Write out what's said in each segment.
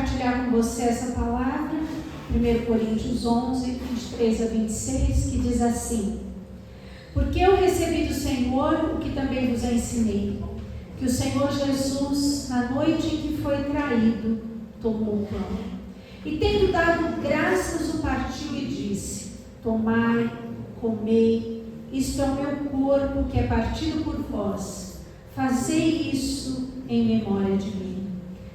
compartilhar com você essa palavra, 1 Coríntios 11, 23 a 26, que diz assim: porque eu recebi do Senhor o que também vos ensinei, que o Senhor Jesus, na noite em que foi traído, tomou o pão, e tendo dado graças, o partiu e disse: tomai, comei, isto é o meu corpo que é partido por vós, fazei isso em memória de mim.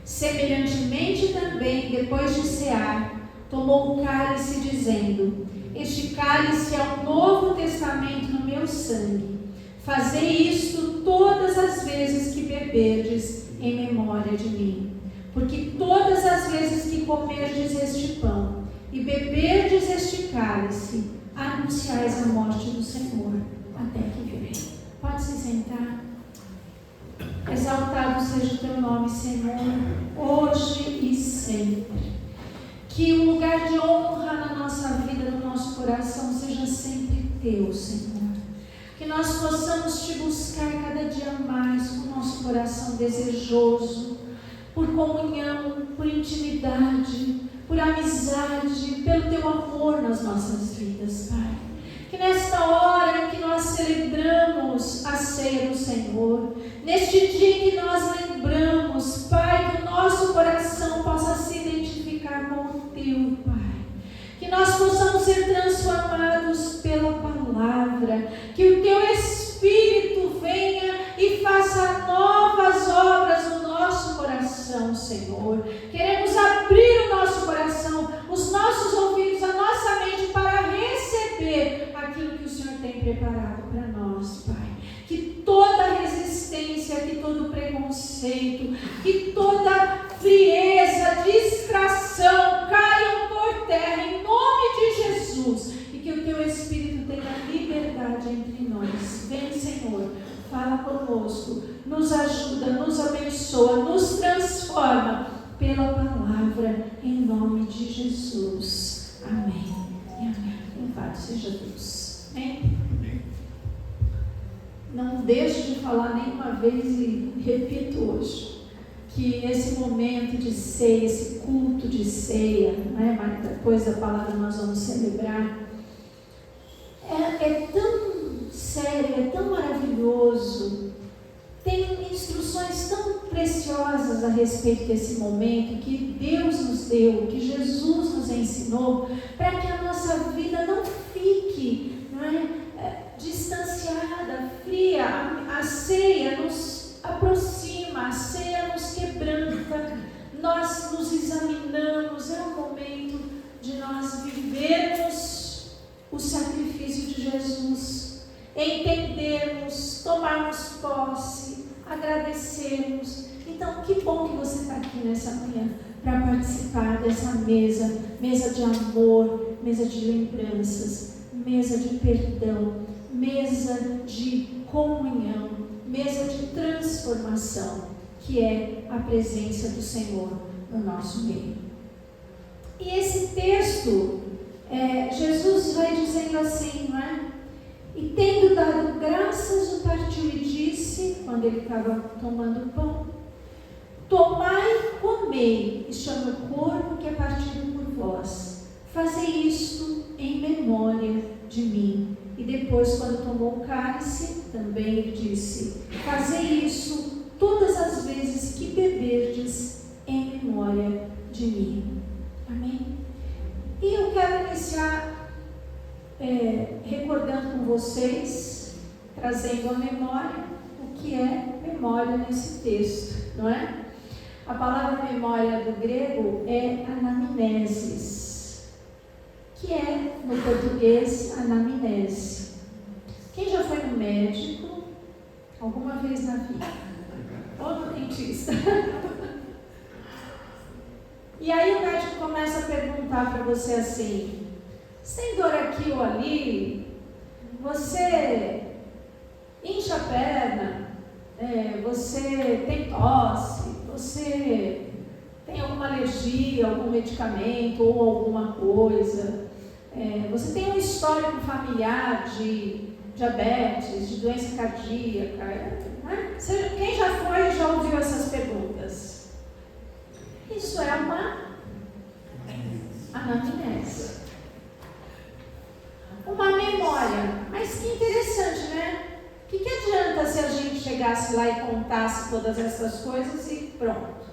Semelhantemente também, depois de cear, tomou o cálice, dizendo: este cálice é o novo testamento no meu sangue. Fazei isto todas as vezes que beberdes em memória de mim. Porque todas as vezes que comerdes este pão e beberdes este cálice, anunciais a morte do Senhor até que venha. Pode se sentar. Exaltado seja o teu nome, Senhor, hoje e sempre. Que o lugar de honra na nossa vida, no nosso coração, seja sempre teu, Senhor. Que nós possamos te buscar cada dia mais com o nosso coração desejoso, por comunhão, por intimidade, por amizade, pelo teu amor nas nossas vidas, Pai. Que nesta hora em que nós celebramos a ceia do Senhor, neste dia em que nós lembramos, Pai, que o nosso coração possa se identificar com o teu, Pai. Que nós possamos ser transformados pela palavra, que o teu Espírito venha e faça novas obras no nosso coração, Senhor. Queremos abrir o nosso coração, os nossos ouvidos, a nossa mente para receber aquilo que o Senhor tem preparado para nós, Pai. Que toda resistência, que todo preconceito, que toda frieza, distração caiam por terra em nome de Jesus, e que o teu Espírito tenha liberdade entre nós. Vem, Senhor, fala conosco, nos ajuda, nos abençoa, nos transforma pela palavra, em nome de Jesus. Amém e amém. Louvado seja Deus. Amém? Não deixo de falar nenhuma vez e repito hoje, que esse momento de ceia, esse culto de ceia, né, mas depois da palavra nós vamos celebrar, é tão sério, é tão maravilhoso, tem instruções tão preciosas a respeito desse momento que Deus nos deu, que Jesus nos ensinou, para que a nossa vida não fique, não é, distanciada, fria. A ceia nos aproxima, a ceia nos quebranta, nós nos examinamos, é um momento de nós vivermos o sacrifício de Jesus, entendermos, tomarmos posse, agradecermos. Então, que bom que você está aqui nessa manhã para participar dessa mesa de amor, mesa de lembranças, mesa de perdão, mesa de comunhão, mesa de transformação, que é a presença do Senhor no nosso meio. E esse texto, Jesus vai dizendo assim, não é? E tendo dado graças, o partiu e disse, quando ele estava tomando o pão: tomai, comei, isto é o meu corpo que é partido por vós, fazei isto em memória de mim. E depois, quando tomou o cálice, também ele disse: fazei isso todas as vezes que beberdes em memória de mim. Amém? E eu quero iniciar recordando com vocês, trazendo à memória o que é memória nesse texto, não é? A palavra memória do grego é anamnesis, que é, no português, anamnese. Quem já foi no médico alguma vez na vida? Ou no dentista? E aí o médico começa a perguntar para você assim: você tem dor aqui ou ali? Você incha a perna? Você tem tosse? Você tem alguma alergia, algum medicamento ou alguma coisa? Você tem um histórico familiar de diabetes, de doença cardíaca? Né? Quem já foi e já ouviu essas perguntas? Isso é uma anamnese. Uma memória. Mas que interessante, né? O que adianta se a gente chegasse lá e contasse todas essas coisas e pronto?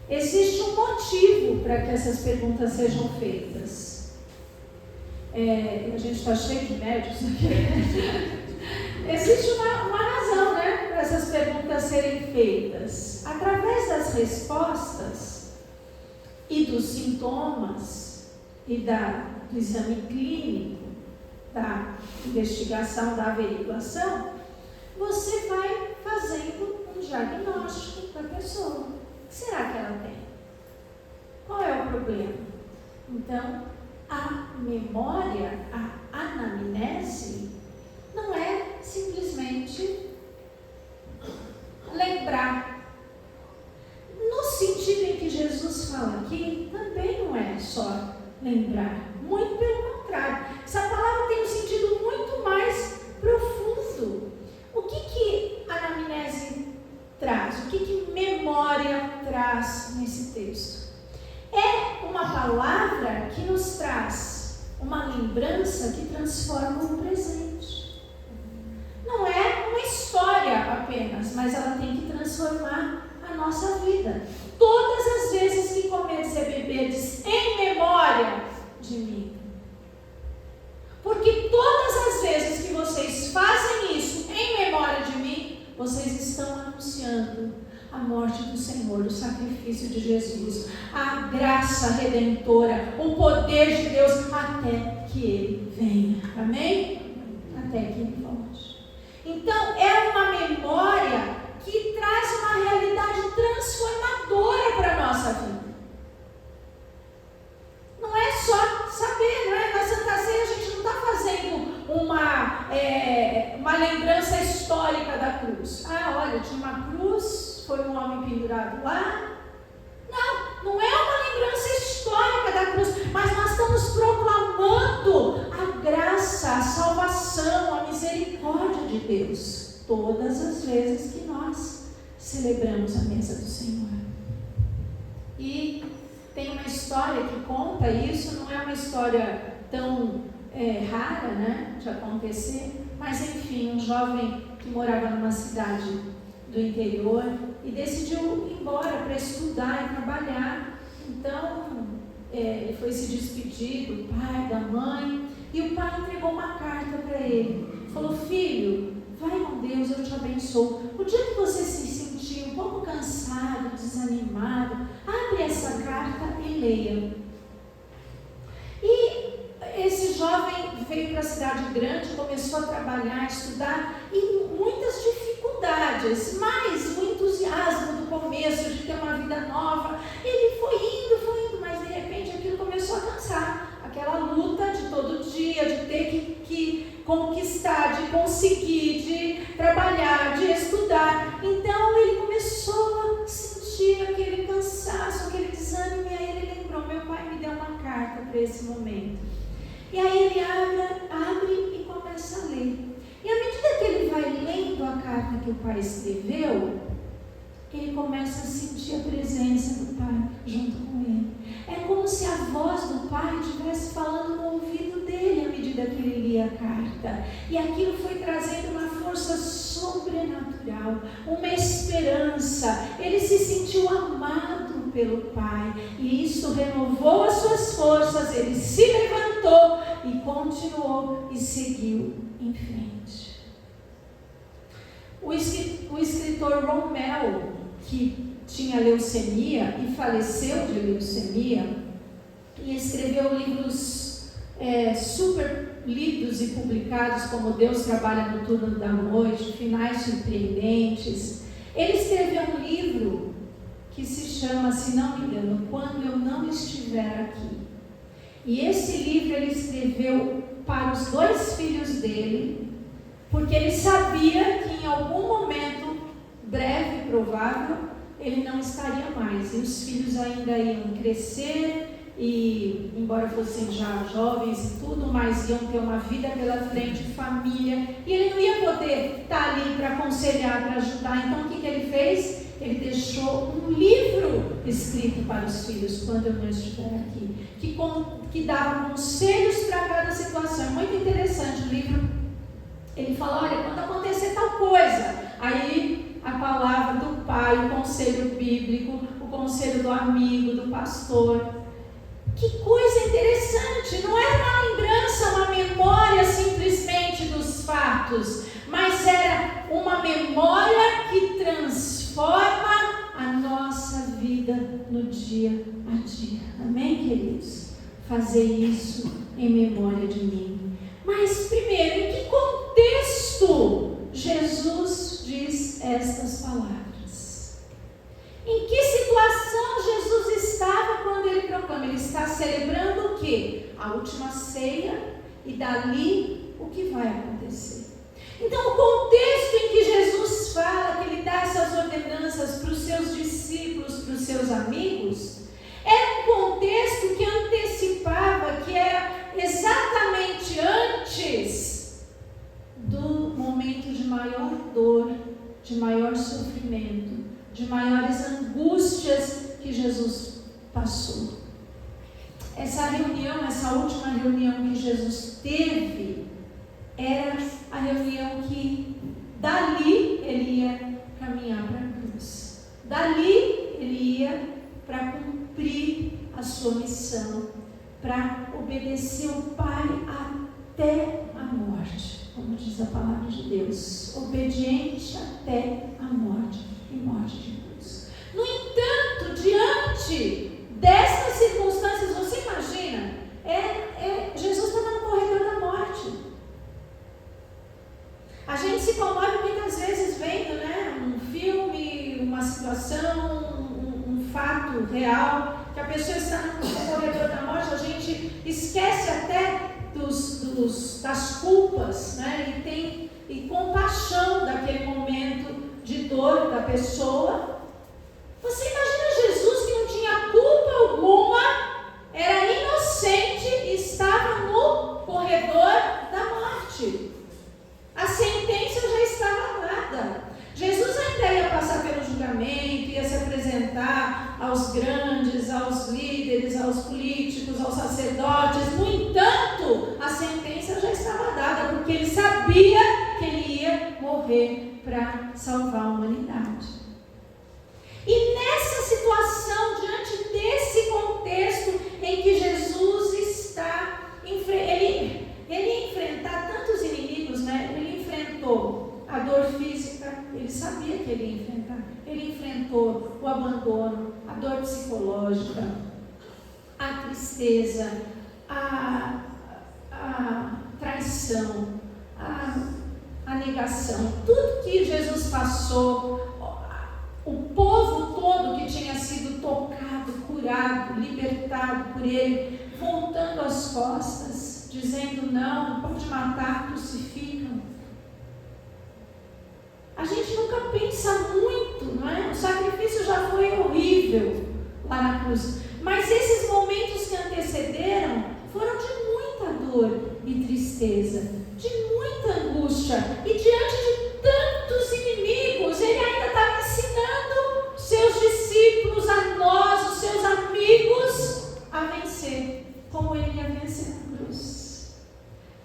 Existe um motivo para que essas perguntas sejam feitas. A gente está cheio de médicos aqui. Existe uma razão, né, para essas perguntas serem feitas. Através das respostas e dos sintomas e do exame clínico, da investigação, da averiguação, você vai fazendo um diagnóstico da pessoa. O que será que ela tem? Qual é o problema? Então, a memória, a anamnese, não é simplesmente lembrar. No sentido em que Jesus fala aqui, também não é só lembrar. Muito pelo contrário. Essa palavra tem um sentido muito mais profundo. O que anamnese traz? O que memória traz nesse texto? É uma palavra que nos traz uma lembrança que transforma o presente. Não é uma história apenas, mas ela tem que transformar a nossa vida. Todas as vezes que comeres e beberes em memória de mim. Porque todas as vezes que vocês fazem isso em memória de mim, vocês estão anunciando a morte do Senhor, o sacrifício de Jesus, a graça redentora, o poder de Deus, até que Ele venha. Amém? Até que Ele volte. Então, é uma memória que traz uma realidade transformadora para a nossa vida. Não é só saber, não é? Na Santa Ceia a gente não está fazendo uma lembrança histórica da cruz. Ah, olha, tinha uma cruz, foi um homem pendurado lá. Não é uma lembrança histórica da cruz, mas nós estamos proclamando a graça, a salvação, a misericórdia de Deus, todas as vezes que nós celebramos a mesa do Senhor. E tem uma história que conta isso, não é uma história tão rara, né, de acontecer, mas enfim, um jovem que morava numa cidade do interior e decidiu ir embora para estudar e trabalhar. Então, ele foi se despedir do pai, da mãe, e o pai entregou uma carta para ele. Falou: filho, vai com Deus, eu te abençoo. O dia que você se sentir um pouco cansado, desanimado, abre essa carta e leia. E esse jovem veio para a cidade grande, começou a trabalhar, a estudar, e muitas dificuldades, mas o entusiasmo do começo, de ter uma vida nova, ele foi indo, mas de repente aquilo começou a cansar. Aquela luta de todo dia, de ter que conquistar, de conseguir, de trabalhar, de estudar. Então ele começou a sentir aquele cansaço, aquele desânimo, e aí ele lembrou: meu pai me deu uma carta para esse momento. E aí ele abre e começa a ler. E à medida que ele vai lendo a carta que o pai escreveu, ele começa a sentir a presença do pai junto com ele. É como se a voz do pai estivesse falando no ouvido dele à medida que ele lia a carta. E aquilo foi trazendo uma força sobrenatural, uma esperança. Ele se sentiu amado pelo pai, e isso renovou as suas forças. Ele se levantou e continuou e seguiu em frente. O escritor Rommel, que tinha leucemia e faleceu de leucemia, e escreveu livros super lidos e publicados, como Deus Trabalha no Turno da Noite, Finais Surpreendentes. Ele escreveu um livro que se chama, se não me engano, Quando Eu Não Estiver Aqui. E esse livro ele escreveu para os 2 filhos dele, porque ele sabia que em algum momento breve e provável ele não estaria mais, e os filhos ainda iam crescer, e embora fossem já jovens e tudo, mas iam ter uma vida pela frente, família, e ele não ia poder estar ali para aconselhar, para ajudar. Então o que ele fez? Ele deixou um livro escrito para os filhos quando eu não estiver aqui, que dava conselhos para cada situação. É muito interessante o livro. Ele fala, olha, quando acontecer tal coisa, aí a palavra do pai, o conselho bíblico, o conselho do amigo, do pastor. Que coisa interessante, não era uma lembrança, uma memória simplesmente dos fatos, mas era uma memória que transforma a nossa vida no dia a dia. Amém, queridos? Fazer isso em memória de mim. Mas primeiro, em que contexto Jesus diz estas palavras? Em que situação Jesus estava quando ele proclama? Ele está celebrando o quê? A última ceia, e dali o que vai acontecer. Então, o contexto em que Jesus fala, que ele dá essas ordenanças para os seus discípulos, para os seus amigos, era um contexto que antecipava, que era exatamente antes do momento de maior dor, de maior sofrimento, de maiores angústias que Jesus passou. Essa reunião, essa última reunião que Jesus teve, era a reunião que dali ele ia caminhar para a cruz. Dali ele ia para cumprir a sua missão, para obedecer o Pai até a morte, como diz a palavra de Deus, obediente até a morte e morte de cruz. No entanto, diante destas circunstâncias, você imagina, Jesus estava no corredor da morte. A gente se comove muitas vezes vendo, né, um filme, uma situação, um fato real, que a pessoa está no corredor da morte, a gente esquece até das culpas, né, e compaixão daquele momento de dor da pessoa. Você imagina Jesus que não tinha culpa alguma, era inocente e estava no corredor da morte. A sentença já estava dada. Jesus ainda ia passar pelo julgamento, ia se apresentar aos grandes, aos líderes, aos políticos, aos sacerdotes. No entanto, a sentença já estava dada, porque ele sabia que ele ia morrer para salvar a humanidade. E nessa situação, diante desse contexto em que Jesus está, ele ia enfrentar tantos inimigos, né? Ele enfrentou a dor física, ele sabia que ele ia enfrentar. Ele enfrentou o abandono, a dor psicológica, a tristeza, a traição, a negação. Tudo que Jesus passou, o povo todo que tinha sido tocado, curado, libertado por ele, voltando as costas, dizendo não pode matar, crucificam. A gente nunca pensa muito, não é? O sacrifício já foi horrível lá na cruz, mas esses momentos que antecederam foram de muita dor e tristeza, de muita angústia, e diante de tantos inimigos, ele ainda estava ensinando seus discípulos, a nós, os seus amigos, a vencer, como ele ia vencer na cruz.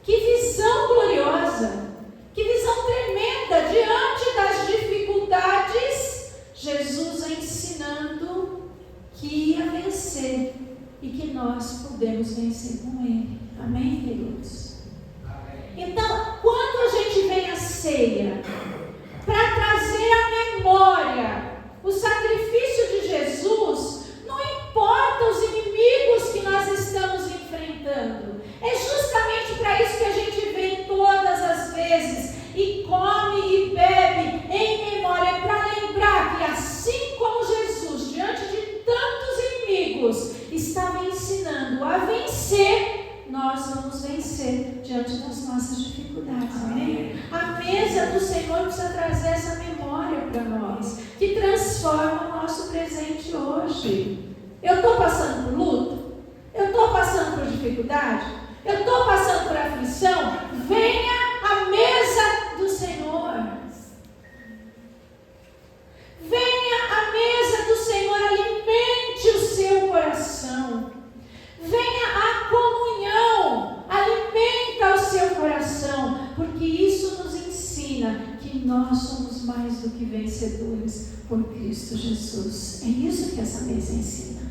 Que visão gloriosa, que visão tremenda, diante das dificuldades, Jesus ensinando que ia vencer e que nós podemos vencer com ele. Amém, queridos? Então, quando a gente vem à ceia, para trazer à memória o sacrifício de Jesus, não importa os inimigos que nós estamos enfrentando, é justamente para isso que a gente vem todas as vezes e come e bebe em memória, para lembrar que assim como Jesus, diante de tantos inimigos, estava ensinando a vencer, nós vamos vencer diante das nossas dificuldades, amém? A mesa do Senhor precisa trazer essa memória para nós, que transforma o nosso presente hoje. Eu estou passando por luto? Eu estou passando por dificuldade? Eu estou passando por aflição? Venha à mesa do Senhor. Venha que vencedores por Cristo Jesus. É isso que essa mesa ensina.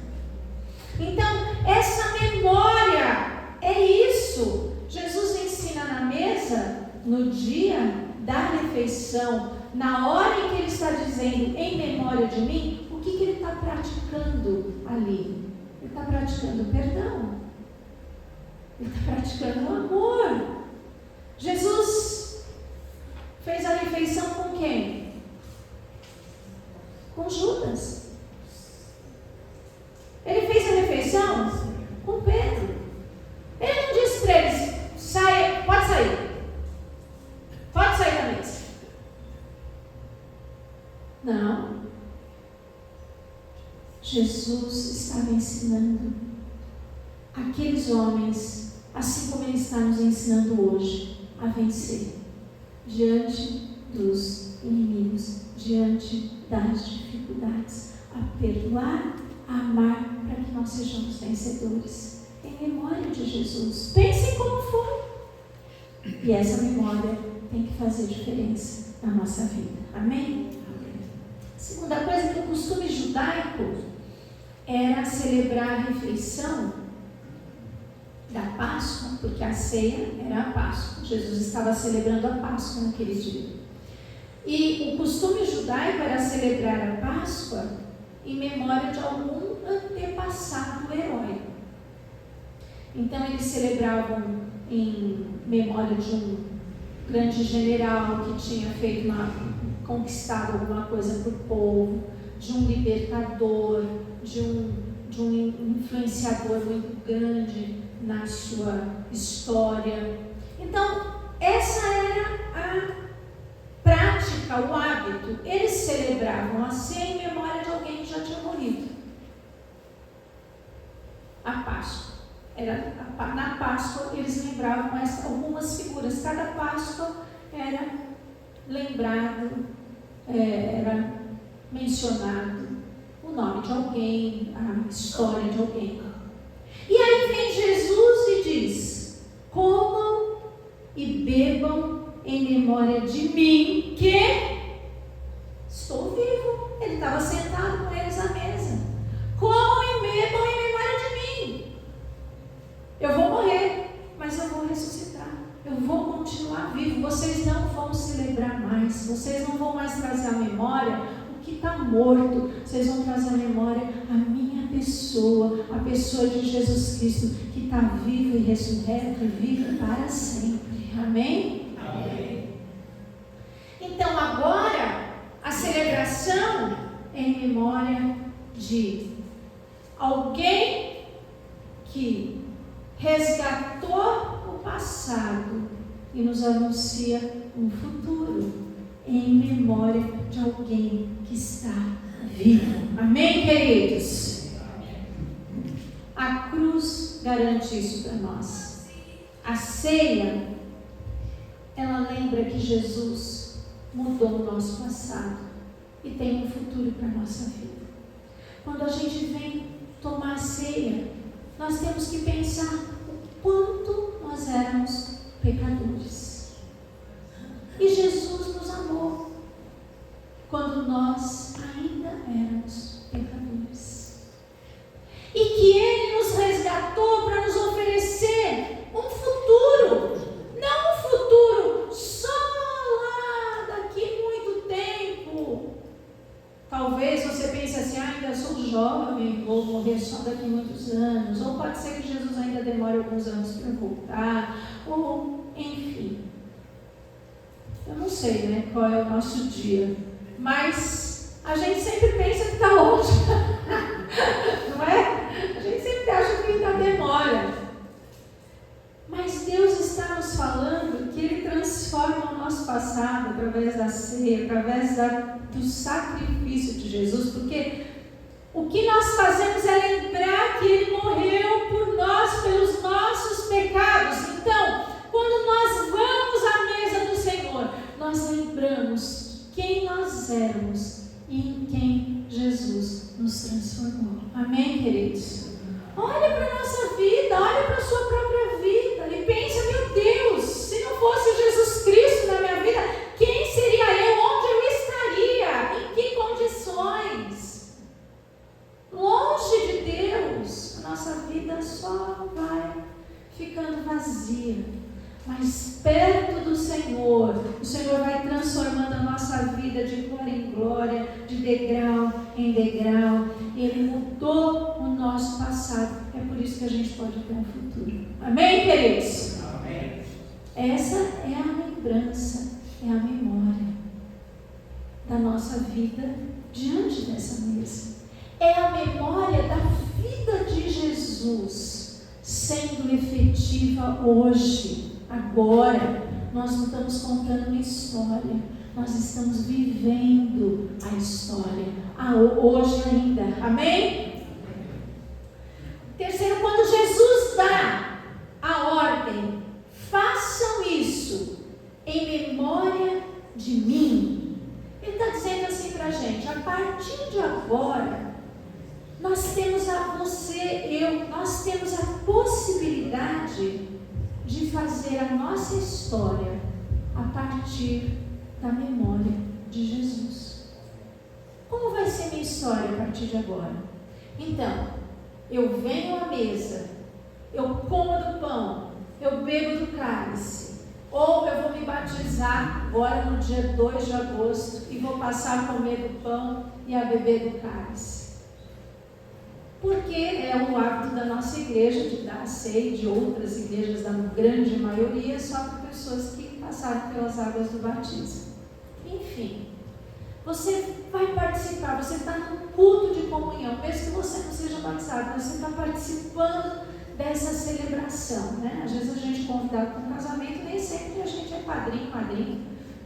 Então, essa memória é isso. Jesus ensina na mesa, no dia da refeição, na hora em que ele está dizendo em memória de mim, o que ele está praticando ali? Ele está praticando perdão. Ele está praticando o amor. Jesus fez a refeição com quem? Com Judas. Ele fez a refeição com Pedro. Ele não disse para eles: saia, pode sair. Pode sair da mesa. Não. Jesus estava ensinando aqueles homens, assim como ele está nos ensinando hoje, a vencer diante dos inimigos, diante das dificuldades, a perdoar, a amar, para que nós sejamos vencedores. Em memória de Jesus. Pensem como foi. E essa memória tem que fazer diferença na nossa vida. Amém? Segunda coisa, que o costume judaico era celebrar a refeição da Páscoa, porque a ceia era a Páscoa. Jesus estava celebrando a Páscoa naquele dia. E o costume judaico era celebrar a Páscoa em memória de algum antepassado herói. Então eles celebravam em memória de um grande general que tinha conquistado alguma coisa para o povo, de um libertador, de um influenciador muito grande na sua história. Então, essa era a prática, o hábito. Eles celebravam a ceia em memória de alguém que já tinha morrido. A Páscoa. Na Páscoa, eles lembravam algumas figuras. Cada Páscoa era lembrado, era mencionado o nome de alguém, a história de alguém. E aí vem Jesus e diz: comam e bebam em memória de mim, que estou vivo. Ele estava sentado com eles à mesa. Comam e bebam em memória de mim. Eu vou morrer, mas eu vou ressuscitar. Eu vou continuar vivo. Vocês não vão celebrar mais. Vocês não vão mais trazer à memória o que está morto. Vocês vão trazer à memória a minha pessoa, a pessoa de Jesus Cristo, que está vivo e ressurreto e vivo para sempre. Amém? Amém. Então agora a celebração é em memória de alguém que resgatou o passado e nos anuncia um futuro, em memória de alguém que está vivo. Amém, queridos? A cruz garante isso para nós. A ceia, ela lembra que Jesus mudou o nosso passado e tem um futuro para a nossa vida. Quando a gente vem tomar a ceia, nós temos que pensar o quanto nós éramos pecadores. E Jesus nos amou quando nós ainda éramos pecadores. E que Ele nos resgatou para nos oferecer um futuro. Não um futuro só lá daqui muito tempo. Talvez você pense assim: ainda sou jovem, vou morrer só daqui muitos anos. Ou pode ser que Jesus ainda demore alguns anos para voltar. Ou, enfim. Eu não sei, né, qual é o nosso dia. Mas a gente sempre pensa que está longe. Não é? A gente sempre acha que ainda demora. Mas Deus está nos falando que Ele transforma o nosso passado através da ceia, através do sacrifício de Jesus, porque o que nós fazemos é lembrar que Ele morreu por nós, pelos nossos pecados. Então, quando nós vamos à mesa do Senhor, nós lembramos quem nós éramos e em quem Jesus nos transformou. Amém, queridos? Olha para a nossa vida, olha para a sua própria vida e pensa: meu Deus, se não fosse Jesus Cristo na minha vida, quem seria eu? Onde eu estaria? nossa vida só vai ficando vazia. Mas perto do Senhor, o Senhor vai transformando a nossa vida de glória em glória, de degrau em degrau. Ele mudou o nosso passado. É por isso que a gente pode ter um futuro. Amém, queridos? Amém. Essa é a lembrança, é a memória da nossa vida diante dessa mesa. É a memória da vida de Jesus sendo efetiva hoje, agora. Nós não estamos contando uma história, nós estamos vivendo a história, hoje ainda. Amém? Terceiro, quando Jesus dá a ordem, façam isso em memória de mim. Ele está dizendo assim para a gente: a partir de agora, nós temos nós temos a possibilidade de fazer a nossa história a partir da memória de Jesus. Como vai ser minha história a partir de agora? Então, eu venho à mesa, eu como do pão, eu bebo do cálice, ou eu vou me batizar agora no dia 2 de agosto e vou passar a comer do pão e a beber do cálice. Porque é o hábito da nossa igreja de dar a ceia, de outras igrejas, da grande maioria, só para pessoas que passaram pelas águas do batismo. Enfim, você vai participar, você está no culto de comunhão, mesmo que você não seja batizado, você está participando dessa celebração, né? Às vezes a gente é convidado para um casamento, nem sempre a gente é padrinho, madrinha,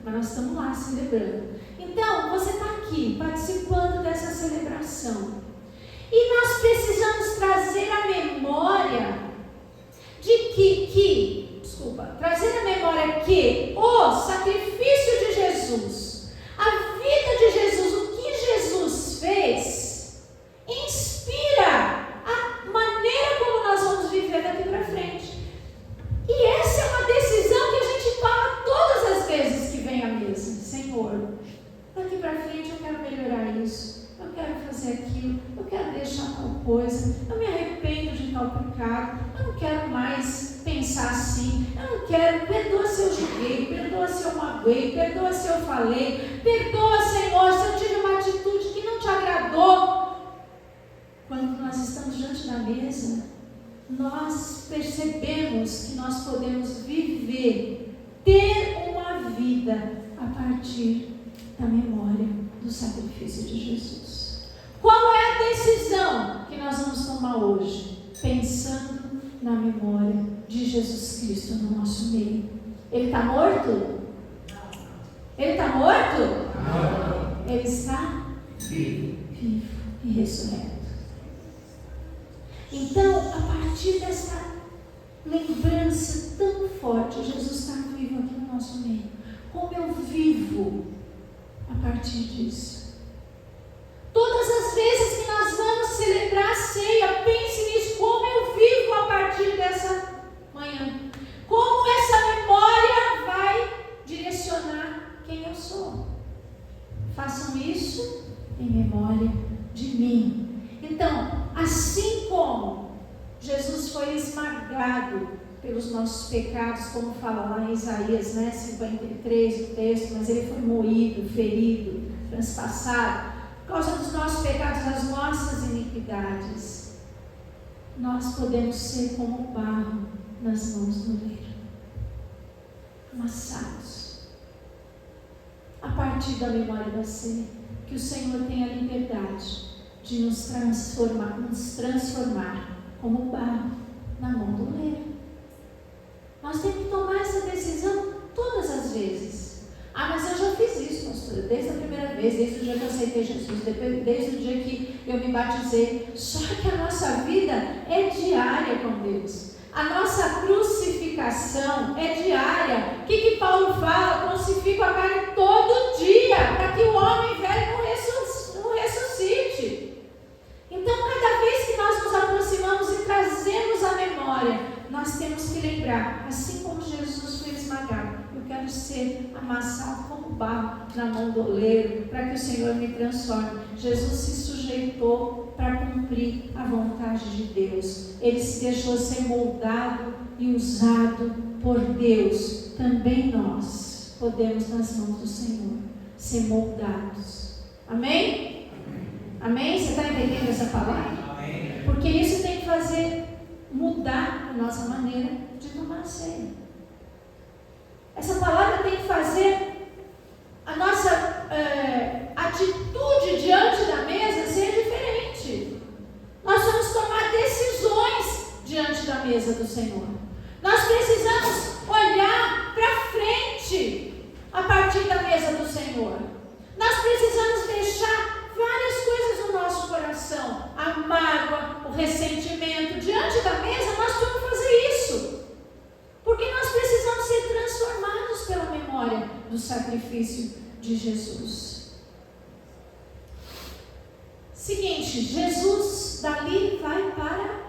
mas nós estamos lá celebrando. Então, você está aqui, participando dessa celebração. E nós precisamos trazer a memória trazer a memória que o sacrifício de Jesus, a vida de Jesus, o que Jesus fez, inspira a maneira como nós vamos viver daqui para frente. E essa é uma decisão que a gente toma todas as vezes que vem à mesa. Senhor, daqui para frente eu quero melhorar isso. Eu quero fazer aquilo, eu quero deixar tal coisa, eu me arrependo de tal pecado, eu não quero mais pensar assim, eu não quero, perdoa se eu julguei, perdoa se eu magoei, perdoa se eu falei, perdoa, Senhor, se eu tive uma atitude que não te agradou. Quando nós estamos diante da mesa, nós percebemos que nós podemos viver, ter uma vida a partir da memória do sacrifício de Jesus. Qual é a decisão que nós vamos tomar hoje? Pensando na memória de Jesus Cristo no nosso meio. Ele está morto? Ele está morto? Não. Ele está vivo e ressurreto. Então, a partir dessa lembrança tão forte, Jesus está vivo aqui no nosso meio. Como eu vivo a partir disso? Todas as vezes que nós vamos celebrar a ceia, pense nisso, como eu vivo a partir dessa manhã. Como essa memória vai direcionar quem eu sou. Façam isso em memória de mim. Então, assim como Jesus foi esmagado pelos nossos pecados, como fala lá em Isaías 53, o texto, mas ele foi moído, ferido, transpassado, por causa dos nossos pecados, das nossas iniquidades. Nós podemos ser como barro nas mãos do oleiro, amassados. A partir da memória da ceia, que o Senhor tenha a liberdade de nos transformar como barro na mão do oleiro. Nós temos que tomar essa decisão todas as vezes. Mas eu já fiz isso, pastora, desde a primeira vez, desde o dia que eu aceitei Jesus, desde o dia que eu me batizei. Só que a nossa vida é diária com Deus. A nossa crucificação é diária. O que Paulo fala? Crucifico a carne todo dia, para que o homem velho não ressuscite. Então, cada vez que nós nos aproximamos e trazemos a memória, nós temos que lembrar, assim como Jesus foi esmagado, eu quero ser amassado como barro na mão do oleiro, para que o Senhor me transforme. Jesus se sujeitou para cumprir cumprir a vontade de Deus. Ele se deixou ser moldado e usado por Deus. Também nós podemos, nas mãos do Senhor, ser moldados. Amém? Amém? Você está entendendo essa palavra? Amém. Porque isso tem que fazer mudar a nossa maneira de tomar a ceia. Essa palavra tem que fazer a nossa atitude diante da mesa ser diferente. Nós vamos tomar decisões diante da mesa do Senhor. Nós precisamos olhar para frente a partir da mesa do Senhor. Nós precisamos deixar várias coisas no nosso coração, a mágoa, o ressentimento. Diante da mesa nós temos que fazer isso, porque nós precisamos ser transformados pela memória do sacrifício de Jesus. Seguinte, Jesus dali vai para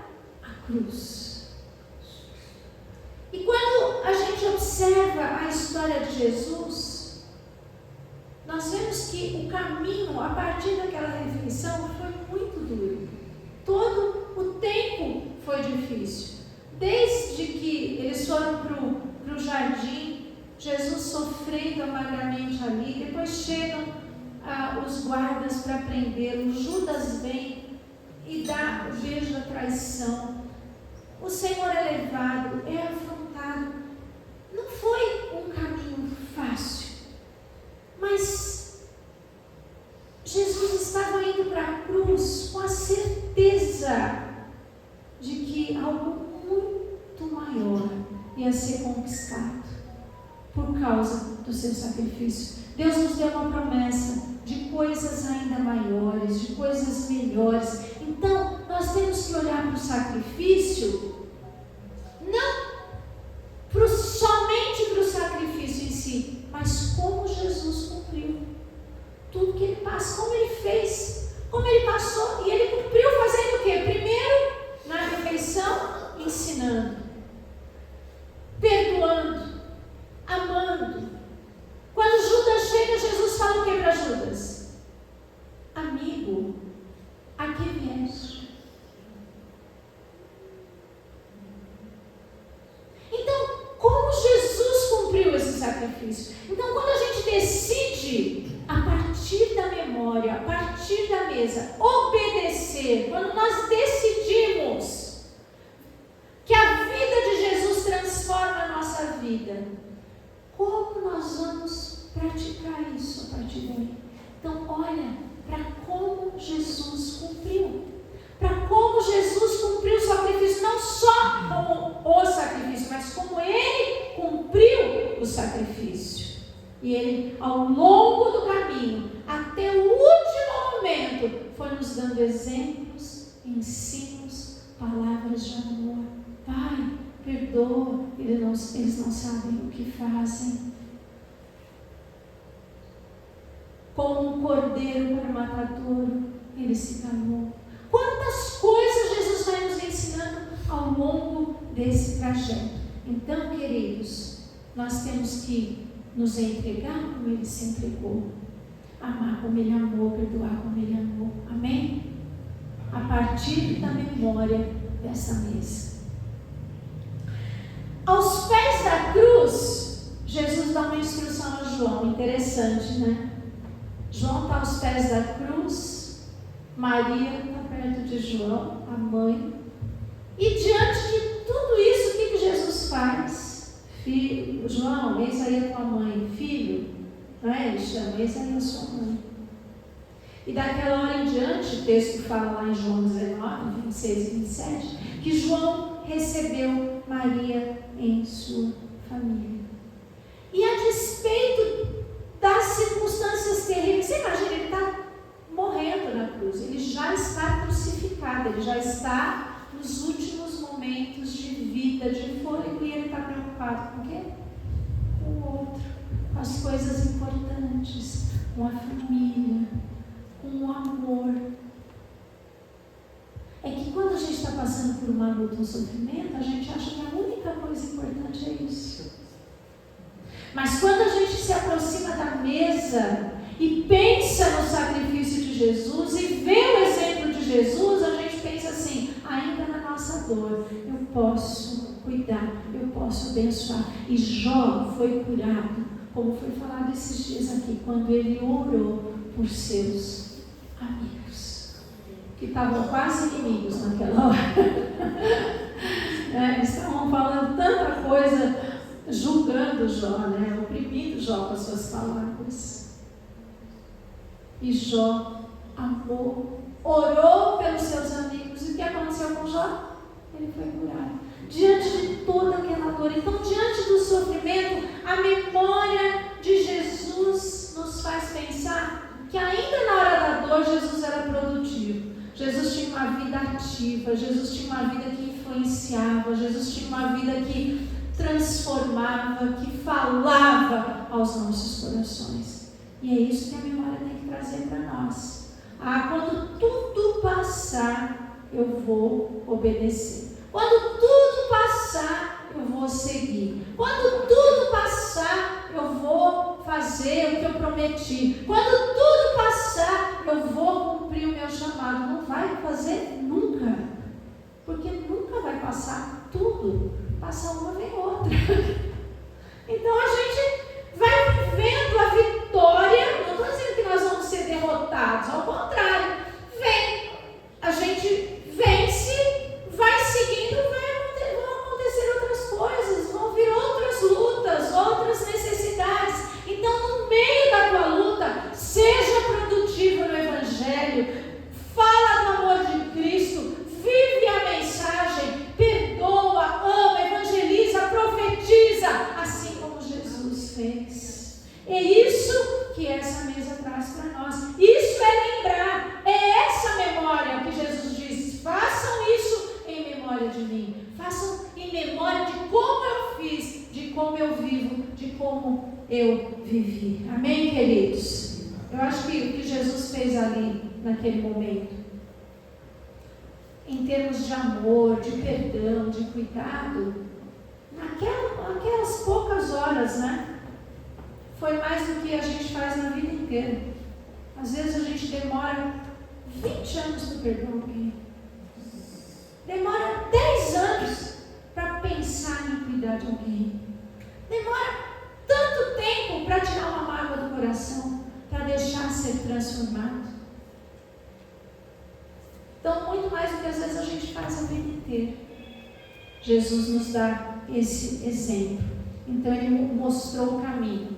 a cruz. E quando a gente observa a história de Jesus, nós vemos que o caminho a partir daquela refeição foi muito duro. Todo o tempo foi difícil. Desde que eles foram para o jardim, Jesus sofrendo amargamente ali, depois chegam os guardas para prendê-lo, Judas vem e dá o beijo da traição. O Senhor é levado, é afrontado. Não foi um caminho fácil, mas Jesus estava indo para a cruz com a certeza de que algo muito maior ia ser conquistado por causa do seu sacrifício. Deus nos deu uma promessa de coisas ainda maiores, de coisas melhores. Então, nós temos que olhar para o sacrifício, não somente para o sacrifício em si, mas como Jesus cumpriu tudo que ele passa, como ele fez, como ele passou, e ele cumpriu fazendo o quê? Primeiro, na refeição, ensinando, perdoando, amando. Quando Judas chega, Jesus fala o que para Judas? Amigo, aqui vieste. Então, como Jesus cumpriu esse sacrifício? Então, quando a gente decide, a partir da memória, a partir da mesa, obedecer, quando nós decidimos que a vida de Jesus transforma a nossa vida, como nós vamos praticar isso a partir daí? Então, olha para como Jesus cumpriu. Para como Jesus cumpriu o sacrifício, não só como o sacrifício, mas como ele cumpriu o sacrifício. E ele, ao longo do caminho, até o último momento, foi nos dando exemplos, ensinos, palavras de amor. Pai, perdoa, eles não sabem o que fazem. Como um cordeiro para o matadouro, ele se calou. Quantas coisas Jesus vai nos ensinando ao longo desse trajeto. Então, queridos, nós temos que nos entregar como ele se entregou, amar como ele amou, perdoar como ele amou. Amém? A partir da memória dessa mesa. Aos pés da cruz, Jesus dá uma instrução a João, interessante, né? João está aos pés da cruz, Maria está perto de João, a mãe, e diante de tudo isso, o que Jesus faz? Filho, João, eis aí a tua mãe. Filho, não é? Ele chama, eis aí a sua mãe. E daquela hora em diante, o texto fala lá em João 19, 26 e 27, que João recebeu Maria em sua família. E a despeito das circunstâncias terríveis, você imagina, ele está morrendo na cruz, ele já está crucificado, ele já está nos últimos momentos de vida, de fôlego, e ele está preocupado com o quê? Com o outro, com as coisas importantes, com a família, com o amor. É que quando a gente está passando por uma luta, um sofrimento, a gente acha que a única coisa importante é isso. Mas quando a gente se aproxima da mesa e pensa no sacrifício de Jesus e vê o exemplo de Jesus, a gente ainda na nossa dor, eu posso cuidar, eu posso abençoar. E Jó foi curado, como foi falado esses dias aqui, quando ele orou por seus amigos, que estavam quase inimigos naquela hora. Eles estavam falando tanta coisa, julgando Jó, oprimindo Jó com as suas palavras. E Jó amou, orou pelos seus amigos. E o que aconteceu com Jó? Ele foi curado. Diante de toda aquela dor. Então, diante do sofrimento, a memória de Jesus nos faz pensar que ainda na hora da dor, Jesus era produtivo. Jesus tinha uma vida ativa, Jesus tinha uma vida que influenciava, Jesus tinha uma vida que transformava, que falava aos nossos corações. E é isso que a memória tem que trazer para nós. Quando tudo passar, eu vou obedecer. Quando tudo passar, eu vou seguir. Quando tudo passar, eu vou fazer o que eu prometi. Quando tudo passar, eu vou cumprir o meu chamado. Não vai fazer nunca, porque nunca vai passar tudo. Passa uma, vem outra. Então a gente vai vivendo a vitória. Não estou dizendo que nós vamos ser derrotados, ao contrário. A gente vence, vai seguindo, vão acontecer outras coisas, vão vir outras lutas, outras necessidades. Então, no meio da tua luta, seja produtivo no Evangelho, fala do amor de Cristo, vive a mensagem, perdoa, ama, evangeliza, profetiza, assim como Jesus fez. É isso que essa mesa traz para nós. Isso é lembrar, é essa memória que Jesus diz: façam isso em memória de mim, façam em memória de como eu fiz, de como eu vivo, de como eu vivi. Amém, queridos? Eu acho que o que Jesus fez ali, naquele momento, em termos de amor, de perdão, de cuidado, naquelas poucas horas, foi mais do que a gente faz na vida inteira. Às vezes a gente demora 20 anos para perdoar alguém. Demora 10 anos para pensar em cuidar de alguém. Demora tanto tempo para tirar uma mágoa do coração, para deixar ser transformado. Então, muito mais do que às vezes a gente faz a vida inteira. Jesus nos dá esse exemplo. Então, Ele mostrou o caminho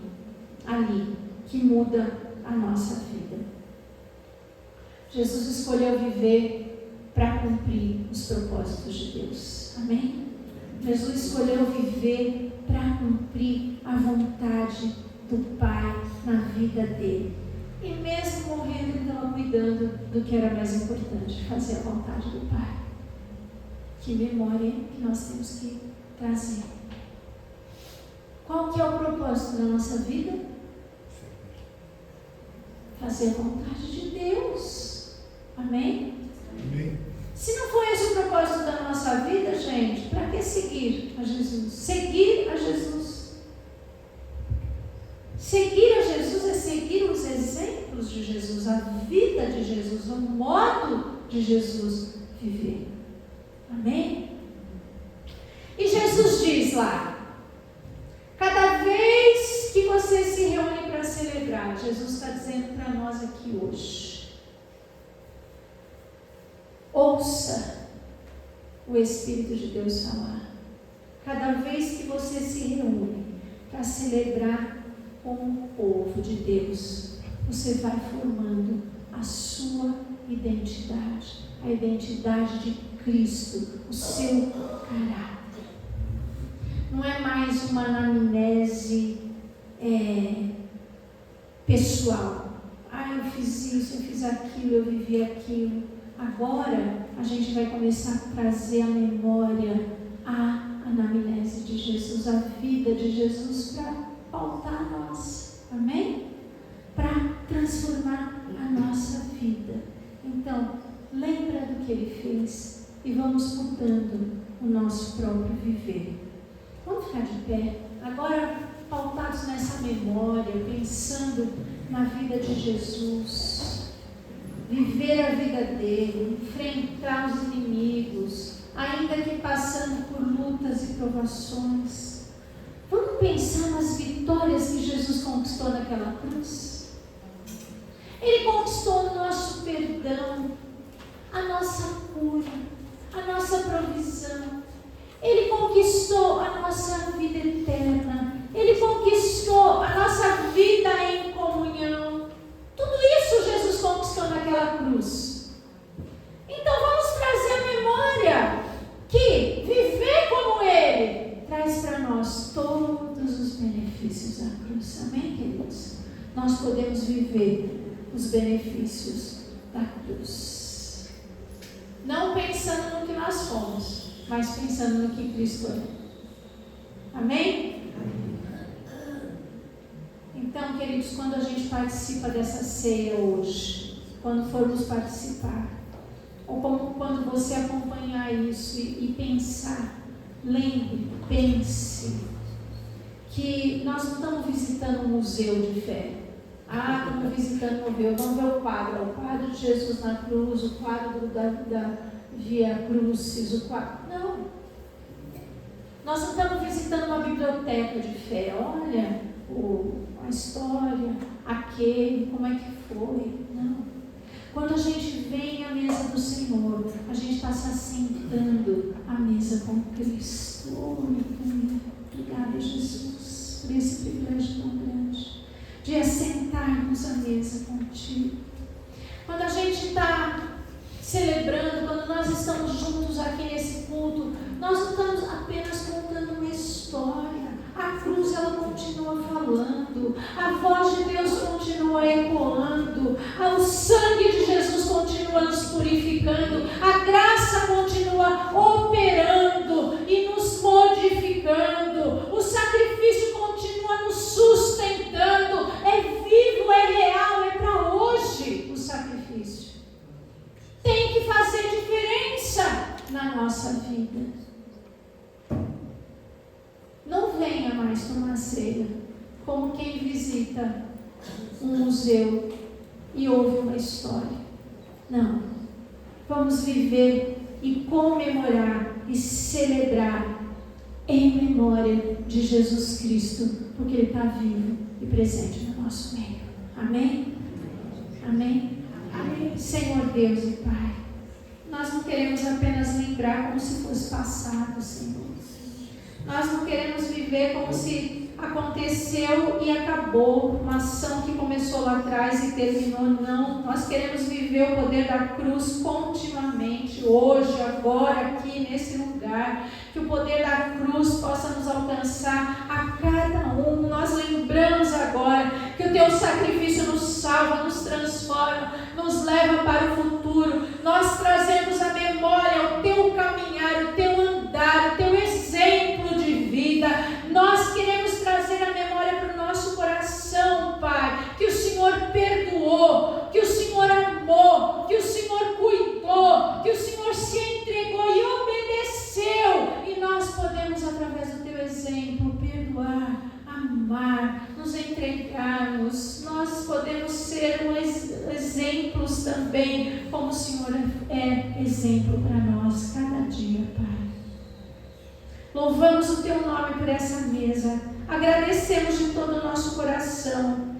ali, que muda a nossa vida. Jesus escolheu viver para cumprir os propósitos de Deus. Amém? Jesus escolheu viver para cumprir a vontade do Pai na vida dele. E mesmo morrendo, ele estava cuidando do que era mais importante, fazer a vontade do Pai. Que memória que nós temos que trazer. Qual que é o propósito da nossa vida? Fazer a vontade de Deus. Amém? Amém. Se não for esse o propósito da nossa vida, gente, para que seguir a Jesus? Seguir a Jesus. Seguir a Jesus é seguir os exemplos de Jesus, a vida de Jesus, o modo de Jesus viver. Amém? E Jesus diz lá, cada vez que você se reúne para celebrar, Jesus está dizendo para nós aqui hoje, ouça o Espírito de Deus falar. Cada vez que você se reúne para celebrar com o povo de Deus, você vai formando a sua identidade, a identidade de Cristo, o seu caráter. Não é mais uma anamnese pessoal. Eu fiz isso, eu fiz aquilo, eu vivi aquilo. Agora a gente vai começar a trazer à memória a anamnese de Jesus, a vida de Jesus, para pautar a nossa. Amém? Para transformar a nossa vida. Então, lembra do que Ele fez e vamos mudando o nosso próprio viver. Vamos ficar de pé, agora pautados nessa memória, pensando na vida de Jesus. viver a vida dele, enfrentar os inimigos, ainda que passando por lutas e provações. Vamos pensar nas vitórias que Jesus conquistou naquela cruz. Ele conquistou o nosso perdão, a nossa cura, a nossa provisão. Ele conquistou a nossa vida eterna. Ele conquistou a nossa vida em comunhão. Tudo isso Jesus conquistou naquela cruz. Então vamos trazer à memória que viver como Ele traz para nós todos os benefícios da cruz. Amém, queridos? Nós podemos viver os benefícios da cruz. Não pensando no que nós fomos, mas pensando no que Cristo é. Amém? Então, queridos, quando a gente participa dessa ceia hoje, quando formos participar, ou quando você acompanhar isso e pensar, lembre, pense, que nós não estamos visitando um museu de fé. Estamos visitando um museu, vamos ver o quadro de Jesus na cruz, o quadro da Via Crucis, o quadro. Não. Nós não estamos visitando uma biblioteca de fé. Olha a história, aquele, como é que foi. Não. Quando a gente vem à mesa do Senhor, a gente está se assentando à mesa com Cristo. Obrigada, Jesus, por esse privilégio tão grande de assentarmos à mesa contigo. Quando a gente está celebrando, quando nós estamos juntos aqui nesse culto, nós não estamos apenas contando uma história. A cruz, ela continua falando, a voz de Deus continua ecoando, o sangue de Jesus continua nos purificando, a graça continua operando e nos modificando, o sacrifício continua nos sustentando. É vivo, é real, é para hoje o sacrifício. Tem que fazer diferença na nossa vida. Não venha mais tomar ceia como quem visita um museu e ouve uma história. Não. Vamos viver e comemorar e celebrar em memória de Jesus Cristo, porque Ele está vivo e presente no nosso meio. Amém? Amém? Amém. Senhor Deus e Pai, nós não queremos apenas lembrar como se fosse passado, Senhor. Nós não queremos viver como se aconteceu e acabou, uma ação que começou lá atrás e terminou. Não, nós queremos viver o poder da cruz continuamente, hoje, agora, aqui, nesse lugar. Que o poder da cruz possa nos alcançar a cada um. Nós lembramos agora que o Teu sacrifício nos salva, nos transforma, nos leva para o futuro. Nós trazemos à memória o Teu caminhar, o Teu andar, o Teu exemplo de vida. Nós queremos trazer a memória para o nosso coração, Pai, que o Senhor perdoou, que o Senhor amou, que o Senhor cuidou, que o Senhor se entregou e obedeceu. E nós podemos, através do Teu exemplo, perdoar, amar, nos entregarmos. Nós podemos ser exemplos também, como o Senhor é exemplo para nós cada dia, Pai. Louvamos o Teu nome por essa mesa. Agradecemos de todo o nosso coração.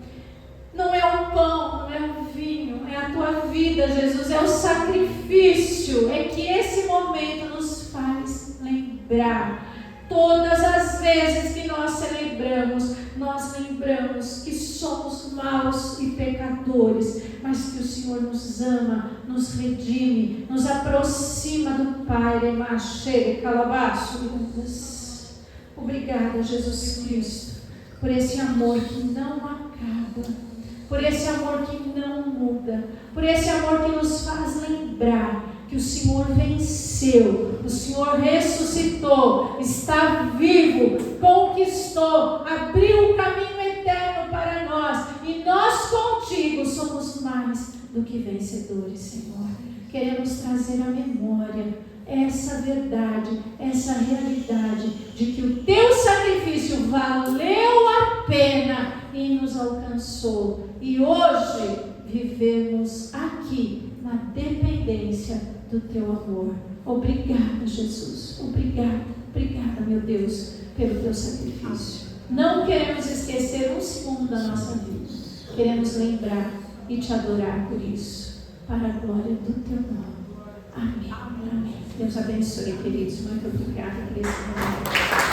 Não é o pão, não é o vinho, é a Tua vida, Jesus, é o sacrifício. É que esse momento nos faz lembrar. Todas as vezes que nós celebramos, nós lembramos que somos maus e pecadores, mas que o Senhor nos ama, nos redime, nos aproxima do Pai. Obrigada, Jesus Cristo, por esse amor que não acaba, por esse amor que não muda, por esse amor que nos faz lembrar que o Senhor venceu, o Senhor ressuscitou, está vivo, conquistou, abriu o caminho eterno para nós, e nós contigo somos mais do que vencedores, Senhor. Queremos trazer à memória essa verdade, essa realidade de que o Teu sacrifício valeu a pena e nos alcançou. E hoje vivemos aqui na dependência do teu amor. Obrigada, Jesus. Obrigada, obrigada, meu Deus, pelo teu sacrifício. Não queremos esquecer um segundo da nossa vida. Queremos lembrar e te adorar por isso, para a glória do teu nome. Amém. Amém. Deus abençoe, queridos. Muito obrigada por esse momento.